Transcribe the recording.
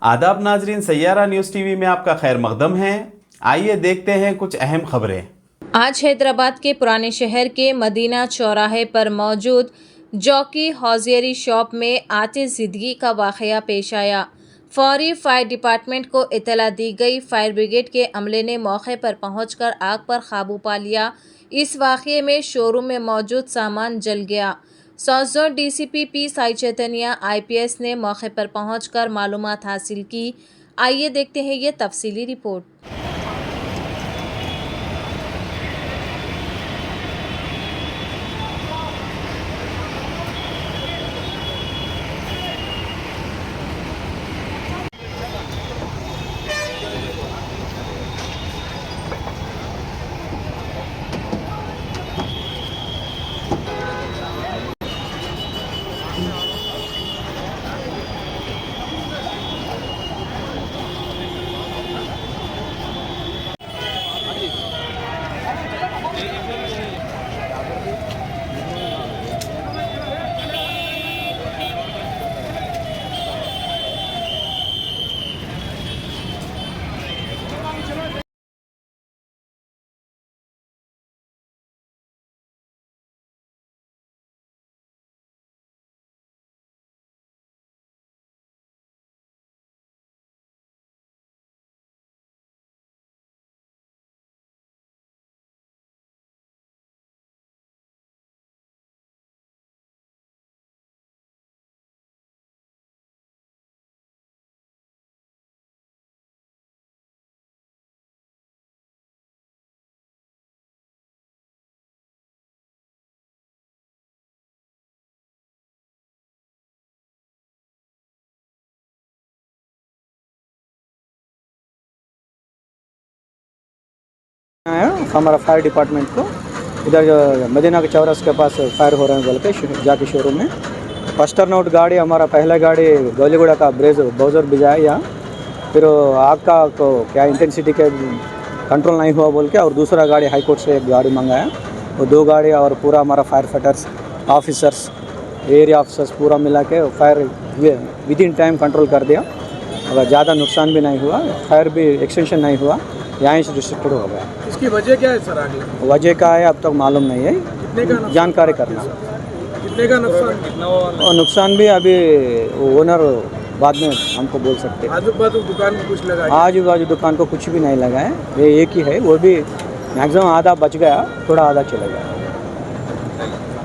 आदाब नाजरीन, Saiyaara news TV में आपका खैर मकदम है। आइए देखते हैं कुछ अहम खबरें। आज हैदराबाद के पुराने शहर के मदीना चौराहे पर मौजूद जॉकी हौजियरी शॉप में आतिशजिदगी का वाक़या पेश आया। फौरी फायर डिपार्टमेंट को इत्तला दी गई। फायर ब्रिगेड के अमले ने मौके पर पहुंचकर आग पर काबू पा लिया। इस वाक़ये में शोरूम में मौजूद सामान जल गया। South zone DCP P Sai Chaitanya IPS ने मौके पर पहुंचकर मालूमात हासिल की। आइए देखते हैं ये तफसीली रिपोर्ट। हमारा फायर डिपार्टमेंट को इधर जो मदीना के चौराहे के पास फायर हो रहे हैं बोल के जाके शोरूम में फर्स्ट टर्नआउट गाड़ी हमारा पहला गाड़ी गौलीगुड़ा का ब्राउज़र भिजाया। फिर आग का को क्या इंटेंसिटी के कंट्रोल नहीं हुआ बोल के और दूसरा गाड़ी हाई कोर्ट से एक गाड़ी मंगाया। वो 2 गाड़ी और पूरा हमारा fire fighters officers area officers पूरा मिला के fire with in time control कर दिया। अगर ज़्यादा नुकसान भी नहीं हुआ, फायर भी एक्सटेंशन नहीं हुआ, यहाँ से रिस्ट्रिक्टेड हो गया। इसकी वजह क्या है सर? आगे वजह का है अब तक मालूम नहीं है, कितने का जानकारी करना। कितने का नुकसान, कितना और नुकसान भी अभी ओनर बाद में हमको बोल सकते हैं। आजू बाजू दुकान में कुछ लगा? आजू बाजू दुकान को कुछ भी नहीं लगा है, ये एक ही है, वो भी मैक्सिमम आधा बच गया, थोड़ा आधा चला गया।